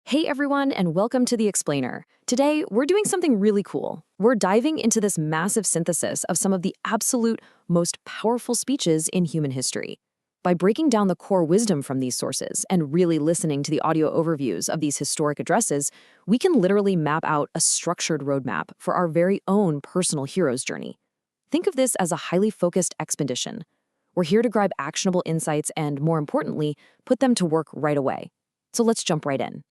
Hey everyone, and welcome to The Explainer. Today, we're doing something really cool. We're diving into this massive synthesis of some of the absolute most powerful speeches in human history. By breaking down the core wisdom from these sources and really listening to the audio overviews of these historic addresses, we can literally map out a structured roadmap for our very own personal hero's journey. Think of this as a highly focused expedition. We're here to grab actionable insights and, more importantly, put them to work right away. So let's jump right in.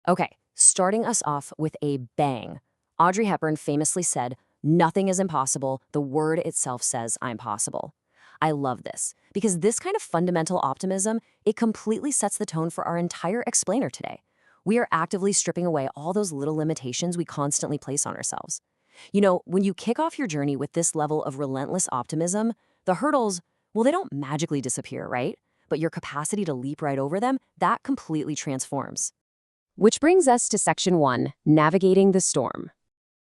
Okay, starting us off with a bang. Audrey Hepburn famously said, "Nothing is impossible. The word itself says I'm possible." I love this because this kind of fundamental optimism, it completely sets the tone for our entire explainer today. We are actively stripping away all those little limitations we constantly place on ourselves. You know, when you kick off your journey with this level of relentless optimism, the hurdles, well, they don't magically disappear, right? But your capacity to leap right over them, that completely transforms. Which brings us to section 1, navigating the storm.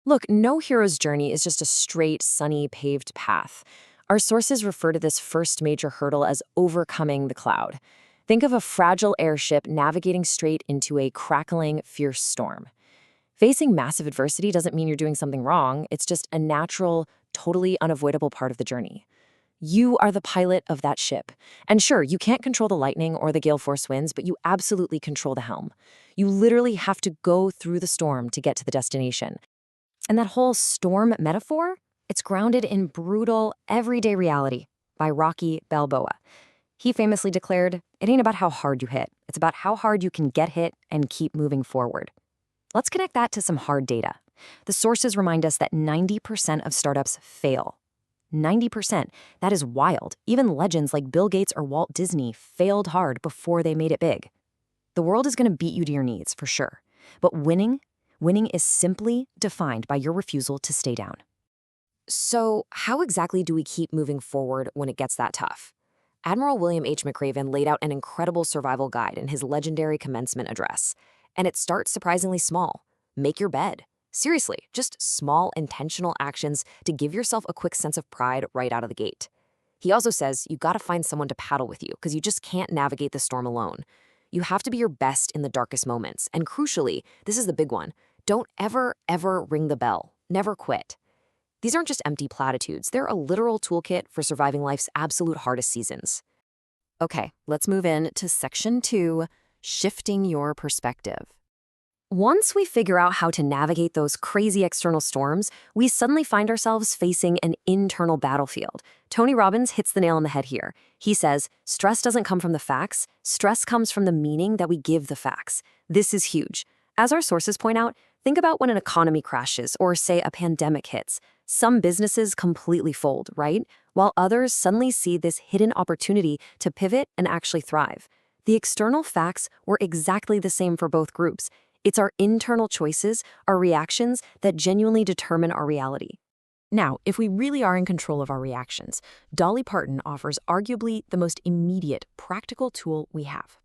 Look, no hero's journey is just a straight, sunny, paved path. Our sources refer to this first major hurdle as overcoming the cloud. Think of a fragile airship navigating straight into a crackling, fierce storm. Facing massive adversity doesn't mean you're doing something wrong. It's just a natural, totally unavoidable part of the journey. You are the pilot of that ship. And sure, you can't control the lightning or the gale force winds, but you absolutely control the helm. You literally have to go through the storm to get to the destination. And that whole storm metaphor, it's grounded in brutal, everyday reality by Rocky Balboa. He famously declared, "It ain't about how hard you hit. It's about how hard you can get hit and keep moving forward." Let's connect that to some hard data. The sources remind us that 90% of startups fail. 90%. That is wild. Even legends like Bill Gates or Walt Disney failed hard before they made it big. The world is going to beat you to your knees, for sure. But winning is simply defined by your refusal to stay down. So, how exactly do we keep moving forward when it gets that tough? Admiral William H. McRaven laid out an incredible survival guide in his legendary commencement address. And it starts surprisingly small. Make your bed. Seriously, just small, intentional actions to give yourself a quick sense of pride right out of the gate. He also says you gotta find someone to paddle with you because you just can't navigate the storm alone. You have to be your best in the darkest moments. And crucially, this is the big one, don't ever, ever ring the bell. Never quit. These aren't just empty platitudes. They're a literal toolkit for surviving life's absolute hardest seasons. Okay, let's move in to section 2, shifting your perspective. Once we figure out how to navigate those crazy external storms, we suddenly find ourselves facing an internal battlefield. Tony Robbins hits the nail on the head here. He says, stress doesn't come from the facts, stress comes from the meaning that we give the facts. This is huge. As our sources point out, think about when an economy crashes or, say, a pandemic hits. Some businesses completely fold, right? While others suddenly see this hidden opportunity to pivot and actually thrive. The external facts were exactly the same for both groups. It's our internal choices, our reactions, that genuinely determine our reality. Now, if we really are in control of our reactions, Dolly Parton offers arguably the most immediate, practical tool we have.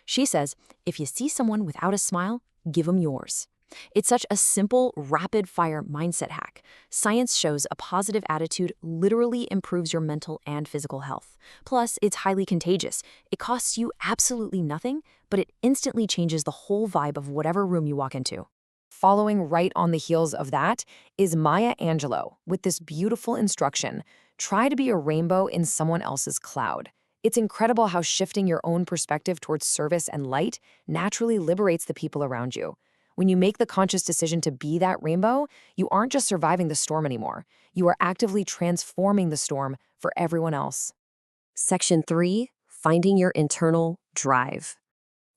She says, if you see someone without a smile, give them yours. It's such a simple, rapid-fire mindset hack. Science shows a positive attitude literally improves your mental and physical health. Plus, it's highly contagious. It costs you absolutely nothing, but it instantly changes the whole vibe of whatever room you walk into. Following right on the heels of that is Maya Angelou with this beautiful instruction, try to be a rainbow in someone else's cloud. It's incredible how shifting your own perspective towards service and light naturally liberates the people around you. When you make the conscious decision to be that rainbow, you aren't just surviving the storm anymore. You are actively transforming the storm for everyone else. Section 3, finding your internal drive.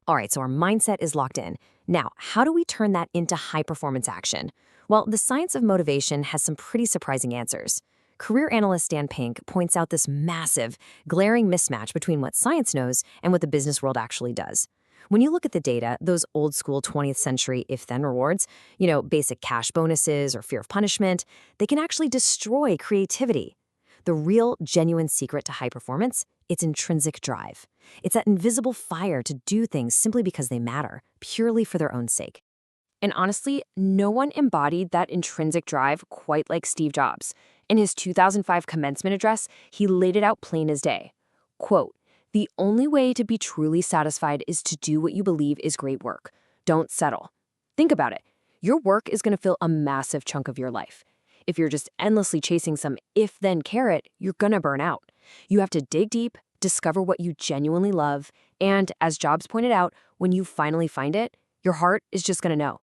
All right, so our mindset is locked in. Now, how do we turn that into high-performance action? Well, the science of motivation has some pretty surprising answers. Career analyst Dan Pink points out this massive, glaring mismatch between what science knows and what the business world actually does. When you look at the data, those old-school 20th century if-then rewards, basic cash bonuses or fear of punishment, they can actually destroy creativity. The real, genuine secret to high performance, it's intrinsic drive. It's that invisible fire to do things simply because they matter, purely for their own sake. And honestly, no one embodied that intrinsic drive quite like Steve Jobs. In his 2005 commencement address, he laid it out plain as day. Quote, "The only way to be truly satisfied is to do what you believe is great work. Don't settle. Think about it. Your work is going to fill a massive chunk of your life. If you're just endlessly chasing some if-then carrot, you're going to burn out. You have to dig deep, discover what you genuinely love, and, as Jobs pointed out, when you finally find it, your heart is just going to know.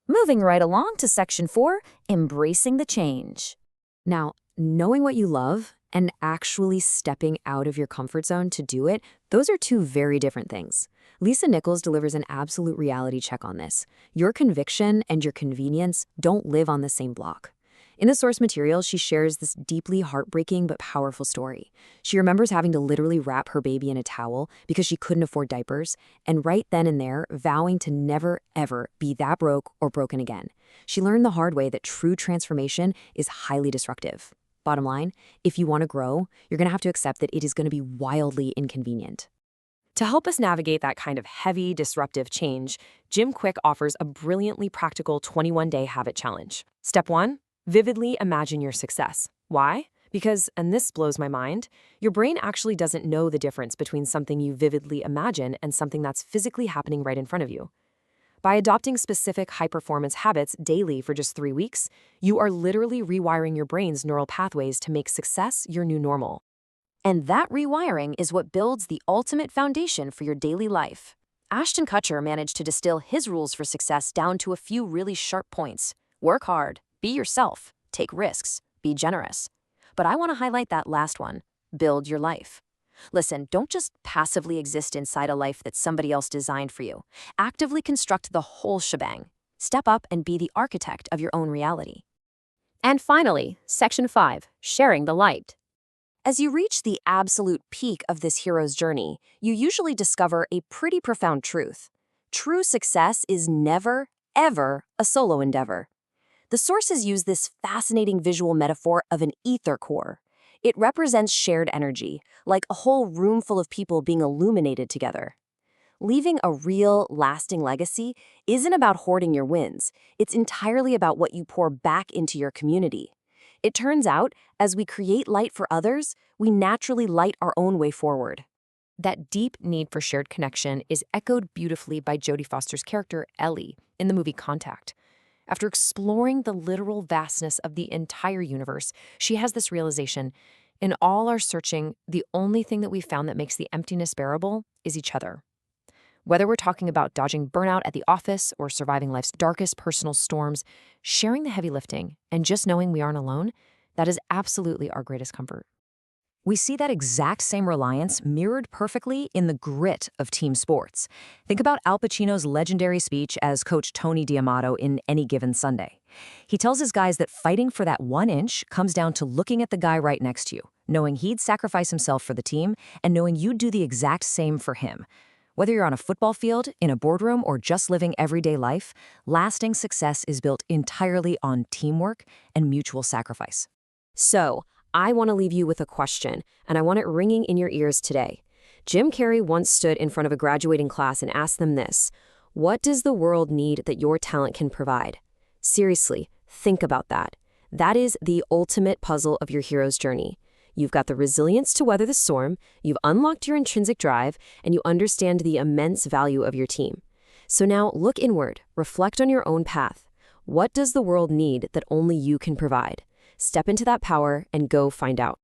Moving right along to section 4, embracing the change. Now, knowing what you love and actually stepping out of your comfort zone to do it, those are two very different things. Lisa Nichols delivers an absolute reality check on this. Your conviction and your convenience don't live on the same block. In the source material, she shares this deeply heartbreaking but powerful story. She remembers having to literally wrap her baby in a towel because she couldn't afford diapers, and right then and there, vowing to never, ever be that broke or broken again. She learned the hard way that true transformation is highly disruptive. Bottom line, if you want to grow, you're going to have to accept that it is going to be wildly inconvenient. To help us navigate that kind of heavy, disruptive change, Jim Kwik offers a brilliantly practical 21-day habit challenge. Step 1. Vividly imagine your success. Why? Because, and this blows my mind, your brain actually doesn't know the difference between something you vividly imagine and something that's physically happening right in front of you. By adopting specific high-performance habits daily for just 3 weeks, you are literally rewiring your brain's neural pathways to make success your new normal. And that rewiring is what builds the ultimate foundation for your daily life. Ashton Kutcher managed to distill his rules for success down to a few really sharp points. Work hard, be yourself, take risks, be generous. But I want to highlight that last one, build your life. Listen, don't just passively exist inside a life that somebody else designed for you. Actively construct the whole shebang. Step up and be the architect of your own reality. And finally, Section 5, sharing the light. As you reach the absolute peak of this hero's journey, you usually discover a pretty profound truth. True success is never, ever a solo endeavor. The sources use this fascinating visual metaphor of an ether core. It represents shared energy, like a whole room full of people being illuminated together. Leaving a real, lasting legacy isn't about hoarding your wins. It's entirely about what you pour back into your community. It turns out, as we create light for others, we naturally light our own way forward. That deep need for shared connection is echoed beautifully by Jodie Foster's character, Ellie, in the movie Contact. After exploring the literal vastness of the entire universe, she has this realization: in all our searching, the only thing that we found that makes the emptiness bearable is each other. Whether we're talking about dodging burnout at the office or surviving life's darkest personal storms, sharing the heavy lifting and just knowing we aren't alone, that is absolutely our greatest comfort. We see that exact same reliance mirrored perfectly in the grit of team sports. Think about Al Pacino's legendary speech as Coach Tony D'Amato in Any Given Sunday. He tells his guys that fighting for that 1 inch comes down to looking at the guy right next to you, knowing he'd sacrifice himself for the team, and knowing you'd do the exact same for him. Whether you're on a football field, in a boardroom, or just living everyday life, lasting success is built entirely on teamwork and mutual sacrifice. So, I want to leave you with a question, and I want it ringing in your ears today. Jim Carrey once stood in front of a graduating class and asked them this: what does the world need that your talent can provide? Seriously, think about that. That is the ultimate puzzle of your hero's journey. You've got the resilience to weather the storm, you've unlocked your intrinsic drive, and you understand the immense value of your team. So now look inward, reflect on your own path. What does the world need that only you can provide? Step into that power and go find out.